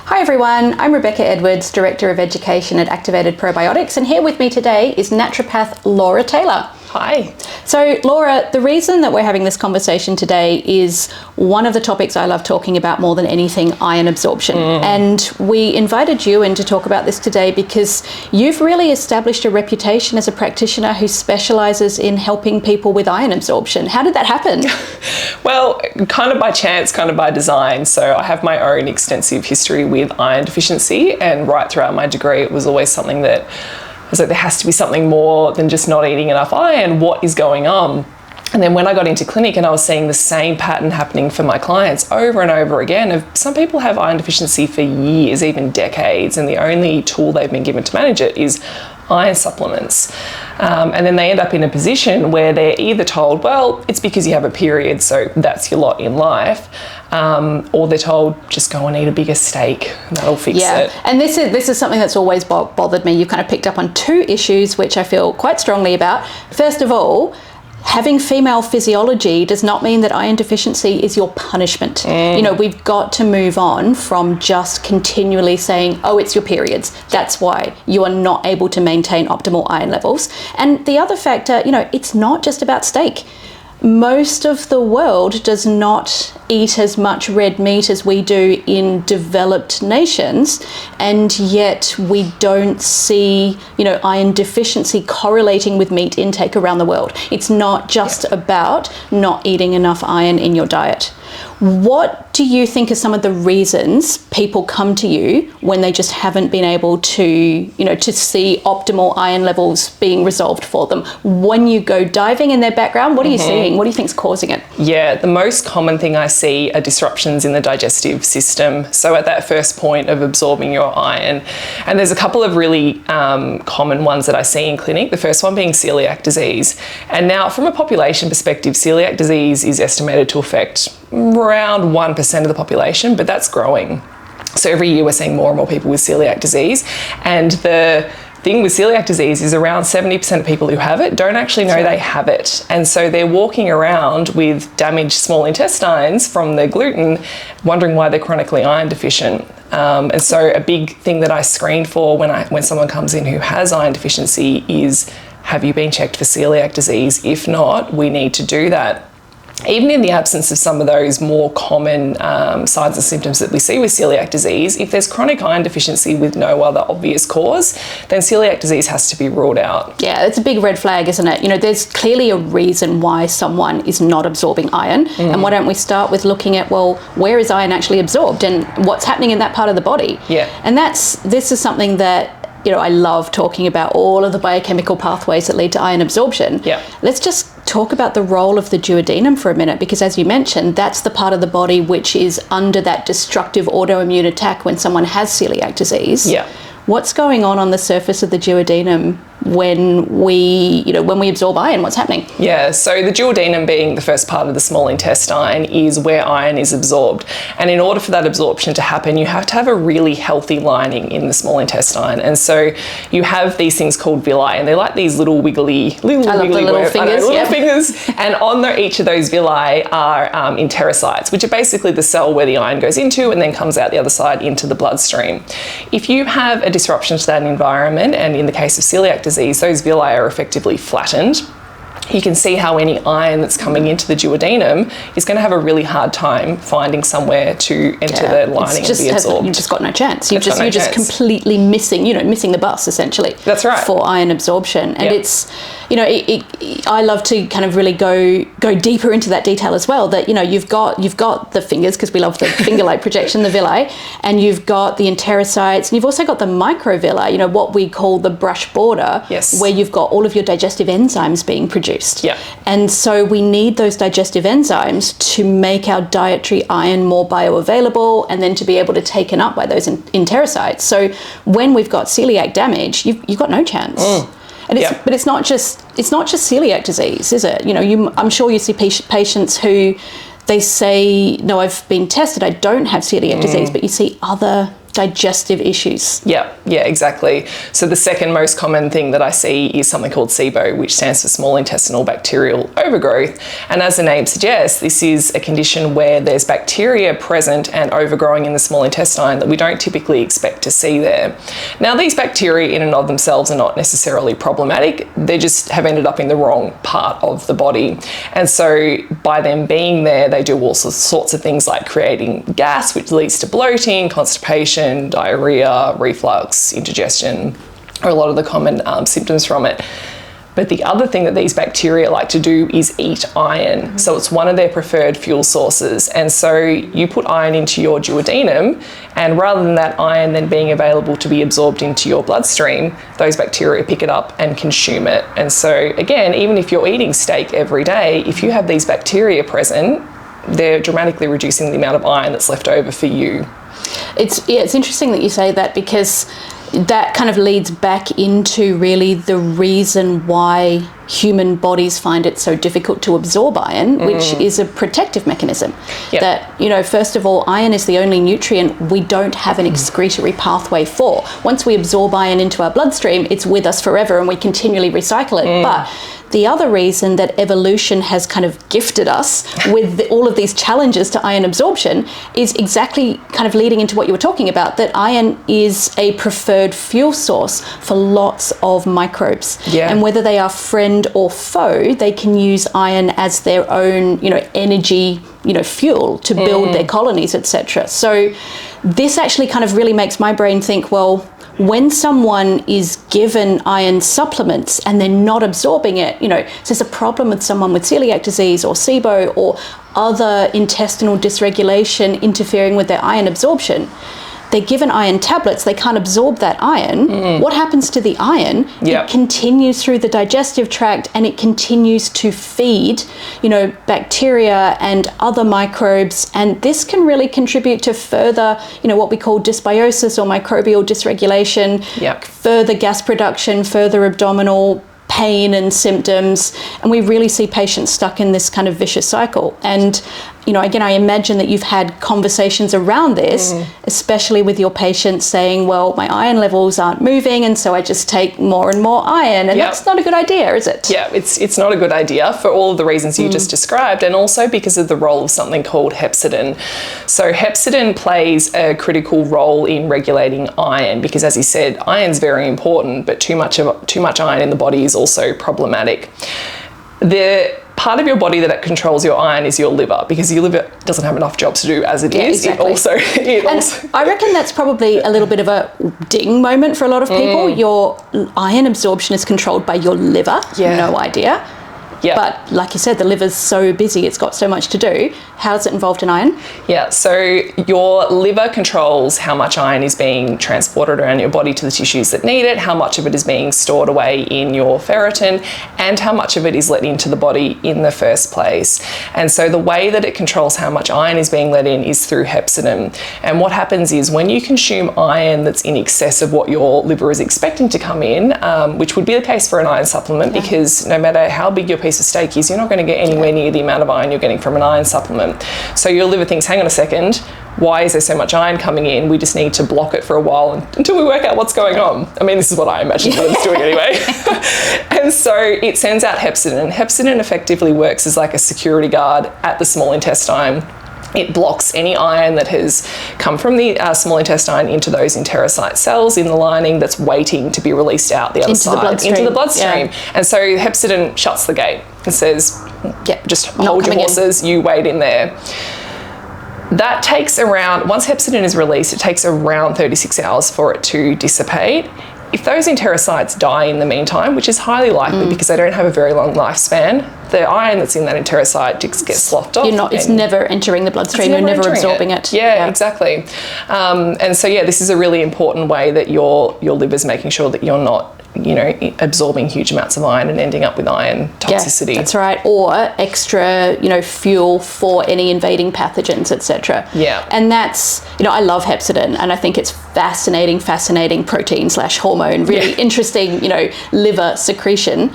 Hi everyone, I'm Rebecca Edwards, Director of Education at Activated Probiotics, and here with me today is Naturopath Laura Taylor. Hi. So Laura, the reason that we're having this conversation today is one of the topics I love talking about more than anything, iron absorption. And we invited you in to talk about this today because you've really established a reputation as a practitioner who specialises in helping people with iron absorption. How did that happen? Well, kind of by chance, kind of by design. So I have my own extensive history with iron deficiency, and right throughout my degree it was always something that I was like, there has to be something more than just not eating enough iron. What is going on? And then when I got into clinic and I was seeing the same pattern happening for my clients over and over again, some people have iron deficiency for years, even decades, and the only tool they've been given to manage it is iron supplements. And then they end up in a position where they're either told, well, it's because you have a period, so that's your lot in life, or they're told, just go and eat a bigger steak, that'll fix it. And this is something that's always bothered me. You've kind of picked up on two issues which I feel quite strongly about. First of all, having female physiology does not mean that iron deficiency is your punishment. You know, we've got to move on from just continually saying, oh, it's your periods. That's why you are not able to maintain optimal iron levels. And the other factor, you know, it's not just about steak. Most of the world does not eat as much red meat as we do in developed nations, and yet we don't see, you know, iron deficiency correlating with meat intake around the world. It's not just about not eating enough iron in your diet. What do you think are some of the reasons people come to you when they just haven't been able to, you know, to see optimal iron levels being resolved for them? When you go diving in their background, what are you seeing? What do you think is causing it? Yeah, the most common thing I see are disruptions in the digestive system. So at that first point of absorbing your iron, and there's a couple of really common ones that I see in clinic. The first one being celiac disease. And now from a population perspective, celiac disease is estimated to affect around 1% of the population, but that's growing. So every year we're seeing more and more people with celiac disease. And the thing with celiac disease is around 70% of people who have it don't actually know they have it. And so they're walking around with damaged small intestines from the gluten, wondering why they're chronically iron deficient. And so a big thing that I screen for when someone comes in who has iron deficiency is, have you been checked for celiac disease? If not, we need to do that. Even in the absence of some of those more common signs and symptoms that we see with celiac disease, if there's chronic iron deficiency with no other obvious cause, then celiac disease has to be ruled out. Yeah, it's a big red flag, isn't it? You know, there's clearly a reason why someone is not absorbing iron. And why don't we start with looking at, well, where is iron actually absorbed and what's happening in that part of the body? Yeah. And this is something that, you know, I love talking about all of the biochemical pathways that lead to iron absorption. Yeah. Let's just talk about the role of the duodenum for a minute, because as you mentioned, that's the part of the body which is under that destructive autoimmune attack when someone has celiac disease. Yeah. What's going on the surface of the duodenum when we absorb iron? What's happening? Yeah, so the duodenum, being the first part of the small intestine, is where iron is absorbed. And in order for that absorption to happen, you have to have a really healthy lining in the small intestine. And so you have these things called villi, and they're like these little wiggly fingers. And on each of those villi are enterocytes, which are basically the cell where the iron goes into and then comes out the other side into the bloodstream. If you have a disruption to that environment, and in the case of celiac disease, those villi are effectively flattened, you can see how any iron that's coming into the duodenum is going to have a really hard time finding somewhere to enter the lining and be absorbed. You've just got no chance. You're just completely missing the bus, essentially. That's right. For iron absorption. And it's, you know, I love to kind of really go deeper into that detail as well, that, you know, you've got the fingers, because we love the finger-like projection, the villi, and you've got the enterocytes, and you've also got the microvilli, you know, what we call the brush border, where you've got all of your digestive enzymes being produced. Yeah. And so we need those digestive enzymes to make our dietary iron more bioavailable and then to be able to taken up by those enterocytes. So when we've got celiac damage, you've got no chance. And but it's not just celiac disease, is it? You know, I'm sure you see patients who they say, no, I've been tested, I don't have celiac disease, but you see other digestive issues. Yeah, exactly. So the second most common thing that I see is something called SIBO, which stands for small intestinal bacterial overgrowth. And as the name suggests, this is a condition where there's bacteria present and overgrowing in the small intestine that we don't typically expect to see there. Now, these bacteria in and of themselves are not necessarily problematic. They just have ended up in the wrong part of the body. And so by them being there, they do all sorts of things like creating gas, which leads to bloating, constipation, diarrhea, reflux, indigestion, are a lot of the common symptoms from it. But the other thing that these bacteria like to do is eat iron. So it's one of their preferred fuel sources. And so you put iron into your duodenum, and rather than that iron then being available to be absorbed into your bloodstream, those bacteria pick it up and consume it. And so again, even if you're eating steak every day, if you have these bacteria present, they're dramatically reducing the amount of iron that's left over for you. It's interesting that you say that, because that kind of leads back into really the reason why human bodies find it so difficult to absorb iron, which is a protective mechanism. Yep. That, first of all, iron is the only nutrient we don't have an excretory pathway for. Once we absorb iron into our bloodstream, it's with us forever and we continually recycle it. But the other reason that evolution has kind of gifted us with all of these challenges to iron absorption is exactly kind of leading into what you were talking about, that iron is a preferred fuel source for lots of microbes. Yeah. And whether they are friend or foe, they can use iron as their own, energy, fuel to build their colonies, etc. So this actually kind of really makes my brain think, well, when someone is given iron supplements and they're not absorbing it, so there's a problem with someone with celiac disease or SIBO or other intestinal dysregulation interfering with their iron absorption. They're given iron tablets, they can't absorb that iron. What happens to the iron? Yep. It continues through the digestive tract and it continues to feed, bacteria and other microbes. And this can really contribute to further, what we call dysbiosis or microbial dysregulation, Yep. further gas production, further abdominal pain and symptoms. And we really see patients stuck in this kind of vicious cycle. And again, I imagine that you've had conversations around this, especially with your patients saying, well, my iron levels aren't moving, and so I just take more and more iron. And that's not a good idea, is it? Yeah, it's not a good idea for all of the reasons you just described, and also because of the role of something called hepcidin. So hepcidin plays a critical role in regulating iron because, as you said, iron's very important, but too much iron in the body is also problematic. The part of your body that controls your iron is your liver, because your liver doesn't have enough jobs to do as it is. Exactly. It also I reckon that's probably a little bit of a ding moment for a lot of people. Your iron absorption is controlled by your liver. Yeah. No idea. Yeah. But like you said, the liver's so busy, it's got so much to do. How's it involved in iron? Yeah, so your liver controls how much iron is being transported around your body to the tissues that need it, how much of it is being stored away in your ferritin, and how much of it is let into the body in the first place. And so the way that it controls how much iron is being let in is through hepcidin. And what happens is when you consume iron that's in excess of what your liver is expecting to come in, which would be the case for an iron supplement, because no matter how big your piece of steak is, you're not going to get anywhere near the amount of iron you're getting from an iron supplement. So your liver thinks, hang on a second, why is there so much iron coming in? We just need to block it for a while until we work out what's going on. I mean, this is what I imagine that it's doing anyway. And so it sends out hepcidin. Hepcidin effectively works as like a security guard at the small intestine. It blocks any iron that has come from the small intestine into those enterocyte cells in the lining that's waiting to be released out the other side, into the bloodstream. Yeah. And so hepcidin shuts the gate and says, just hold your horses, you wait in there. That takes around, once hepcidin is released, it takes around 36 hours for it to dissipate. If those enterocytes die in the meantime, which is highly likely because they don't have a very long lifespan, the iron that's in that enterocyte just gets sloughed off. It's never entering the bloodstream, you're never absorbing it. Yeah, exactly. And so, this is a really important way that your liver's making sure that you're not absorbing huge amounts of iron and ending up with iron toxicity. Yeah, that's right. Or extra, fuel for any invading pathogens, etc. Yeah. And that's, I love hepcidin, and I think it's fascinating protein / hormone, really interesting, liver secretion.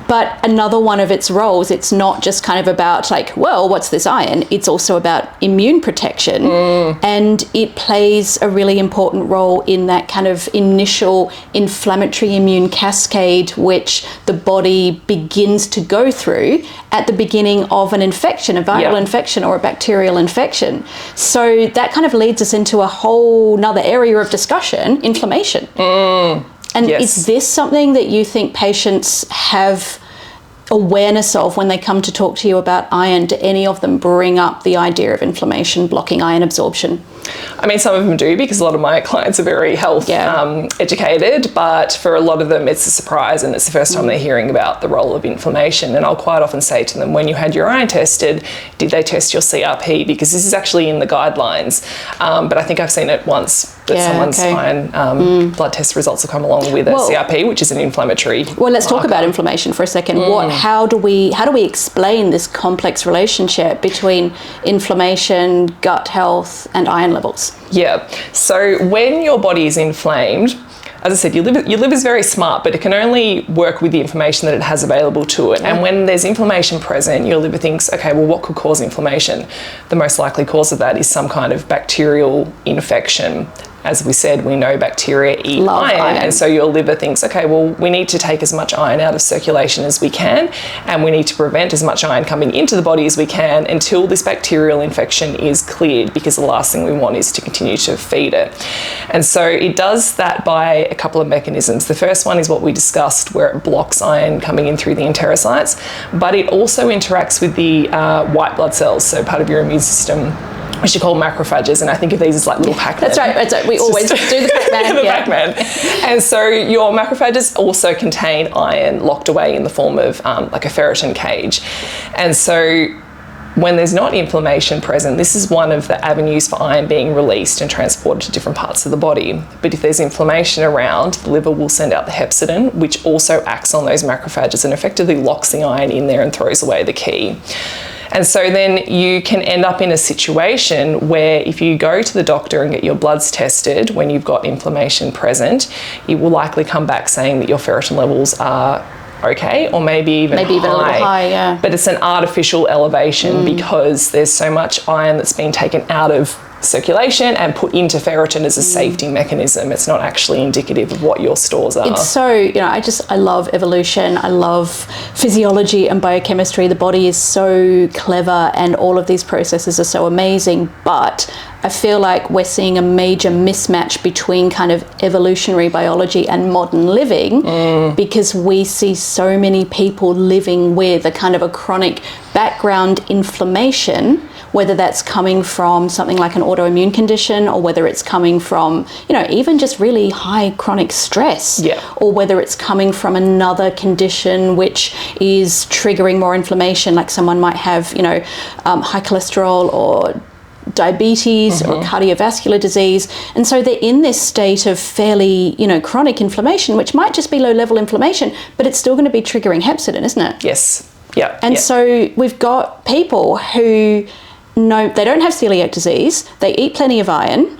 But another one of its roles, it's not just kind of about like, well, what's this iron? It's also about immune protection. And it plays a really important role in that kind of initial inflammatory immune cascade, which the body begins to go through at the beginning of an infection, a viral infection or a bacterial infection. So that kind of leads us into a whole nother area of discussion, inflammation. And is this something that you think patients have awareness of when they come to talk to you about iron? Do any of them bring up the idea of inflammation blocking iron absorption? I mean, some of them do, because a lot of my clients are very health educated, but for a lot of them it's a surprise and it's the first time they're hearing about the role of inflammation. And I'll quite often say to them, when you had your iron tested, did they test your CRP? Because this is actually in the guidelines, but I think I've seen it once that someone's iron blood test results have come along with a CRP, which is an inflammatory let's talk about inflammation for a second. How do we explain this complex relationship between inflammation, gut health and iron levels? Yeah, so when your body is inflamed, as I said, your liver is very smart, but it can only work with the information that it has available to it. And when there's inflammation present, your liver thinks, okay, well, what could cause inflammation? The most likely cause of that is some kind of bacterial infection. As we said, we know bacteria eat iron, and so your liver thinks, okay, well, we need to take as much iron out of circulation as we can, and we need to prevent as much iron coming into the body as we can until this bacterial infection is cleared, because the last thing we want is to continue to feed it. And so it does that by a couple of mechanisms. The first one is what we discussed, where it blocks iron coming in through the enterocytes, but it also interacts with the white blood cells, so part of your immune system, which are called macrophages, and I think of these as like little Pac-Man. That's right. We always do the Pac-Man. The Pac-Man. And so your macrophages also contain iron locked away in the form of like a ferritin cage. And so when there's not inflammation present, this is one of the avenues for iron being released and transported to different parts of the body. But if there's inflammation around, the liver will send out the hepcidin, which also acts on those macrophages and effectively locks the iron in there and throws away the key. And so then you can end up in a situation where if you go to the doctor and get your bloods tested when you've got inflammation present, it will likely come back saying that your ferritin levels are okay, or maybe even a little high, But it's an artificial elevation because there's so much iron that's been taken out of circulation and put into ferritin as a safety mechanism. It's not actually indicative of what your stores are. It's so, I love evolution. I love physiology and biochemistry. The body is so clever and all of these processes are so amazing, but I feel like we're seeing a major mismatch between kind of evolutionary biology and modern living because we see so many people living with a kind of a chronic background inflammation, whether that's coming from something like an autoimmune condition or whether it's coming from, even just really high chronic stress, or whether it's coming from another condition which is triggering more inflammation, like someone might have, high cholesterol or diabetes or cardiovascular disease. And so they're in this state of fairly, chronic inflammation, which might just be low-level inflammation, but it's still going to be triggering hepcidin, isn't it? Yes. Yeah. And so we've got people who no, they don't have celiac disease, they eat plenty of iron,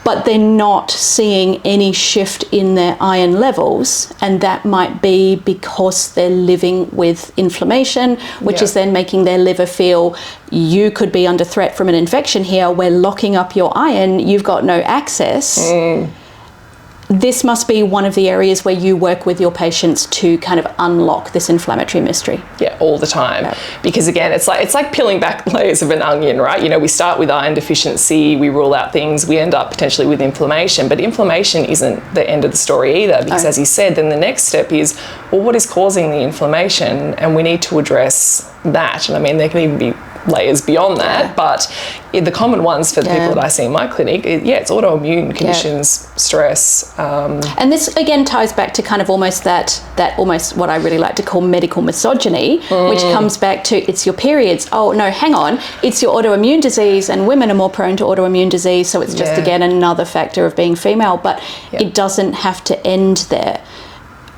but they're not seeing any shift in their iron levels, and that might be because they're living with inflammation, which is then making their liver feel you could be under threat from an infection here, we're locking up your iron, you've got no access. This must be one of the areas where you work with your patients to kind of unlock this inflammatory mystery. Yeah, all the time. Because again, it's like peeling back layers of an onion, right? We start with iron deficiency, we rule out things, we end up potentially with inflammation, but inflammation isn't the end of the story either, because as you said, then the next step is, well, what is causing the inflammation? And we need to address that. And I mean, there can even be layers beyond that, but the common ones for the people that I see in my clinic, it's autoimmune conditions, stress. And this again ties back to kind of almost that almost what I really like to call medical misogyny, which comes back to it's your periods. Oh no, hang on, it's your autoimmune disease, and women are more prone to autoimmune disease, so it's just again another factor of being female, but it doesn't have to end there.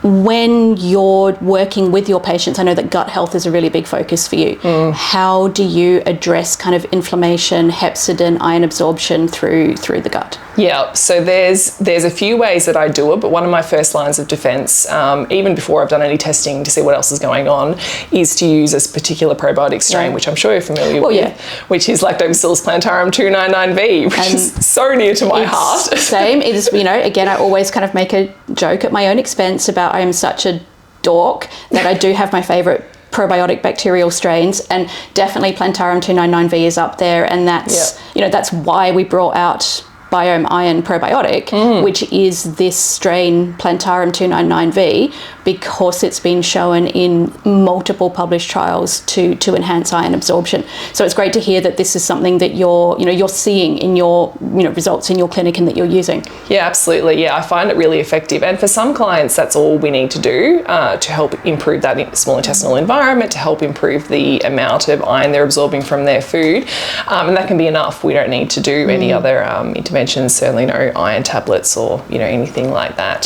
When you're working with your patients, I know that gut health is a really big focus for you. How do you address kind of inflammation, hepcidin, iron absorption through the gut? Yeah, so there's a few ways that I do it, but one of my first lines of defense, even before I've done any testing to see what else is going on, is to use a particular probiotic strain, which I'm sure you're familiar with, which is Lactobacillus plantarum 299V, which is so near to my heart. Same. It is, you know, again, I always kind of make a joke at my own expense about I am such a dork that I do have my favourite probiotic bacterial strains, and definitely Plantarum 299V is up there, and that's you know, that's why we brought out Biome Iron Probiotic, which is this strain Plantarum 299V, because it's been shown in multiple published trials to enhance iron absorption. So it's great to hear that this is something that you're seeing in your results in your clinic and that you're using. Yeah, absolutely. Yeah, I find it really effective, and for some clients that's all we need to do to help improve that small intestinal environment, to help improve the amount of iron they're absorbing from their food, and that can be enough. We don't need to do any other interventions, certainly no iron tablets or anything like that.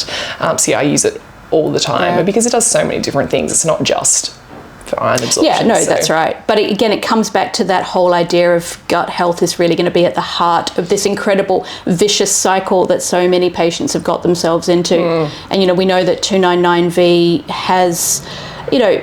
So yeah, I use it all the time, because it does so many different things. It's not just for iron absorption. Yeah, no, that's right. But again, it comes back to that whole idea of gut health is really going to be at the heart of this incredible vicious cycle that so many patients have got themselves into. And we know that 299V has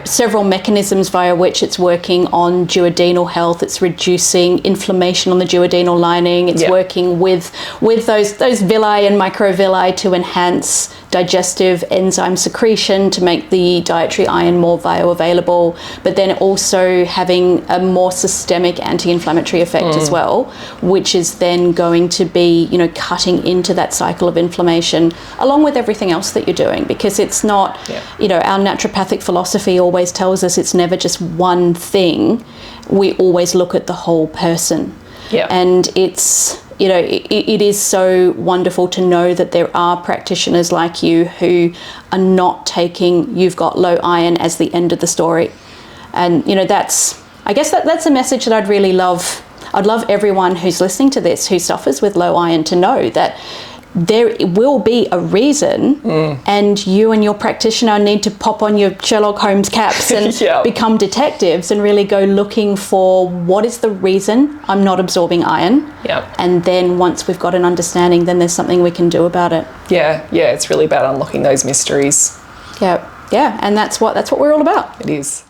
several mechanisms via which it's working on duodenal health. It's reducing inflammation on the duodenal lining. It's working with those villi and microvilli to enhance digestive enzyme secretion to make the dietary iron more bioavailable, but then also having a more systemic anti-inflammatory effect as well, which is then going to be cutting into that cycle of inflammation along with everything else that you're doing, because it's not our naturopathic philosophy always tells us it's never just one thing. We always look at the whole person. And it's it is so wonderful to know that there are practitioners like you who are not taking "you've got low iron" as the end of the story. And that's a message that I'd really love. I'd love everyone who's listening to this who suffers with low iron to know that there will be a reason, and you and your practitioner need to pop on your Sherlock Holmes caps and become detectives and really go looking for what is the reason I'm not absorbing iron. And then once we've got an understanding, then there's something we can do about it. Yeah, it's really about unlocking those mysteries. Yeah, and that's what we're all about. It is.